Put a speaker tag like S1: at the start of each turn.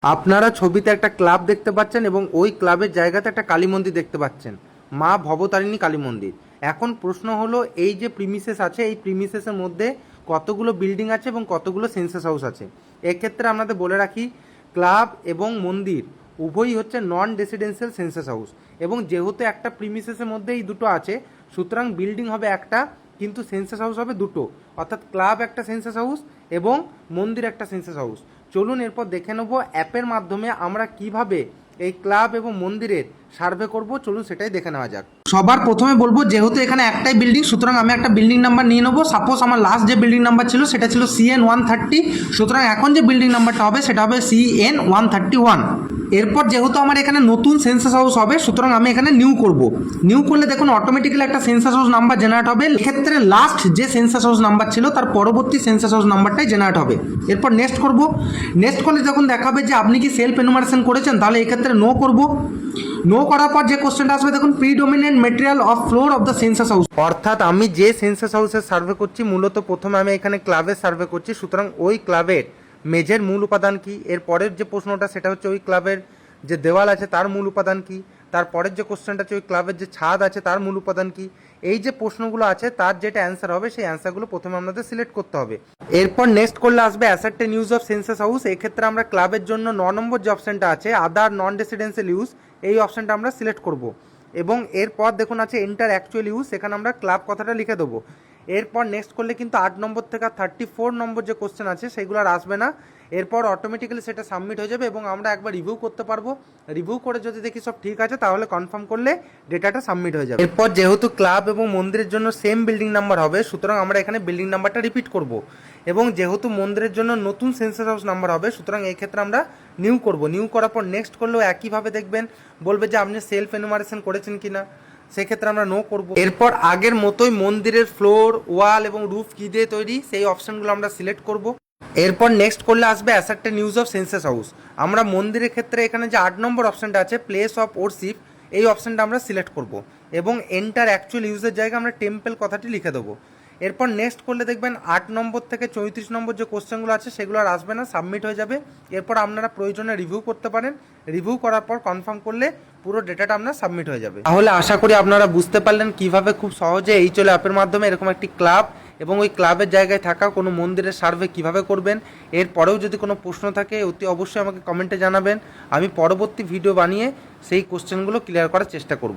S1: আপনারা ছবিতে একটা ক্লাব দেখতে পাচ্ছেন এবং ওই ক্লাবের জায়গাতে একটা কালী মন্দির দেখতে পাচ্ছেন, মা ভবতারিণী কালী মন্দির। এখন প্রশ্ন হলো, এই যে প্রিমিসেস আছে, এই প্রিমিসেসের মধ্যে কতগুলো বিল্ডিং আছে এবং কতগুলো সেন্সাস হাউস আছে। এক্ষেত্রে আপনাদের বলে রাখি, ক্লাব এবং মন্দির উভয়ই হচ্ছে নন রেসিডেন্সিয়াল সেন্সাস হাউস, এবং যেহেতু একটা প্রিমিসেসের মধ্যে এই দুটো আছে, সুতরাং বিল্ডিং হবে একটা কিন্তু সেন্সাস হাউস হবে দুটো, অর্থাৎ ক্লাব একটা সেন্সাস হাউস এবং মন্দির একটা সেন্সাস হাউস। চলুন এরপর দেখে নেব অ্যাপের মাধ্যমে আমরা কিভাবে এই ক্লাব এবং মন্দিরের সার্ভে করব। চলুন সেটাই দেখে নেওয়া যাক। সবার প্রথমে বলবো, যেহেতু এখানে একটাই বিল্ডিং, সুতরাং আমি একটা বিল্ডিং নাম্বার নিয়ে নেবো। সাপোজ আমার লাস্ট যে বিল্ডিং নাম্বার ছিল সেটা ছিল CN130, সুতরাং এখন যে বিল্ডিং নাম্বারটা হবে সেটা হবে CN131। এরপর যেহেতু আমার এখানে নতুন সেন্সাস হাউস হবে, সুতরাং আমি এখানে নিউ করব। নিউ করলে দেখুন অটোমেটিক্যালি একটা সেন্সাস হাউস নাম্বার জেনারেট হবে। এক্ষেত্রে লাস্ট যে সেন্সাস হাউস নাম্বার ছিল তার পরবর্তী সেন্সাস হাউস নাম্বারটাই জেনারেট হবে। এরপর নেক্সট করব। নেক্সট করলে যখন দেখাবে যে আপনি কি সেলফ এনুমারেশন করেছেন, তাহলে এক্ষেত্রে নো করব। নো করার পর যে কোশ্চেনটা আসবে দেখুন, predominant material of floor of the census house, অর্থাৎ আমি যে সেন্সাস হাউসের সার্ভে করছি, মূলত প্রথমে আমি এখানে ক্লাবের সার্ভে করছি, সুতরাং ওই ক্লাবের মেঝের মূল উপাদান কি। এর পরের যে প্রশ্নটা সেটা হচ্ছে ওই ক্লাবের যে দেওয়াল আছে তার মূল উপাদান কি। তারপরের যে কোশ্চেনটা আছে ওই ক্লাবের যে ছাদ আছে তার মূল উপাদান কি। এই যে প্রশ্নগুলো আছে তার যেটা অ্যান্সার হবে সেই অ্যান্সারগুলো প্রথমে আমাদের সিলেক্ট করতে হবে। এরপর নেক্সট করলে আসবে asset use of census house. এক্ষেত্রে আমরা ক্লাবের জন্য 9 নম্বর যে অপশানটা আছে, আদার নন রেসিডেন্সিয়াল ইউজ, এই অপশানটা আমরা সিলেক্ট করব। এবং এরপর দেখুন আছে এন্টার অ্যাকচুয়াল ইউজ, সেখানে আমরা ক্লাব কথাটা লিখে দেবো। এরপর নেক্সট করলে কিন্তু 8 নম্বর থেকে 34 নম্বর যে কোশ্চেন আছে সেগুলো আর আসবে না। এরপর অটোমেটিক্যালি সেটা সাবমিট হয়ে যাবে এবং আমরা একবার রিভিউ করতে পারবো। রিভিউ করে যদি দেখি সব ঠিক আছে তাহলে কনফার্ম করলে ডেটাটা সাবমিট হয়ে যাবে। এরপর যেহেতু ক্লাব এবং মন্দিরের জন্য সেম বিল্ডিং নাম্বার হবে, সুতরাং আমরা এখানে বিল্ডিং নাম্বারটা রিপিট করব। এবং যেহেতু মন্দিরের জন্য নতুন সেন্সাস হাউস নাম্বার হবে, সুতরাং এই ক্ষেত্রে আমরা নিউ করব। নিউ করার পর নেক্সট করলেও একইভাবে দেখবেন বলবে যে আপনি সেলফ এনুমারেশন করেছেন কিনা, সেক্ষেত্রে আমরা নো করব। এরপর আগের মতোই মন্দিরের ফ্লোর, ওয়াল এবং রুফ কী দিয়ে তৈরি সেই অপশানগুলো আমরা সিলেক্ট করব। এরপর নেক্সট করলে আসবে asset use of census house. আমরা মন্দিরের ক্ষেত্রে এখানে যে 8 নম্বর অপশানটা আছে, প্লেস অফ ওরশিপ, এই অপশানটা আমরা সিলেক্ট করব এবং এন্টার অ্যাকচুয়াল ইউজের জায়গায় আমরা টেম্পল কথাটি লিখে দেবো। এরপর নেক্সট করলে দেখবেন 8 নম্বর থেকে 34 নম্বর যে কোশ্চেনগুলো আছে সেগুলো আর আসবে না, সাবমিট হয়ে যাবে। এরপর আপনারা প্রয়োজনে রিভিউ করতে পারেন। রিভিউ করার পর কনফার্ম করলে পুরো ডেটাটা আপনার সাবমিট হয়ে যাবে। তাহলে আশা করি আপনারা বুঝতে পারলেন কিভাবে খুব সহজে এই চলে অ্যাপের মাধ্যমে এরকম একটি ক্লাব এবং ওই ক্লাবের জায়গায় থাকা কোনো মন্দিরের সার্ভে কিভাবে করবেন। এরপরেও যদি কোনো প্রশ্ন থাকে অতি অবশ্যই আমাকে কমেন্টে জানাবেন। আমি পরবর্তী ভিডিও বানিয়ে সেই কোশ্চেনগুলো ক্লিয়ার করার চেষ্টা করব।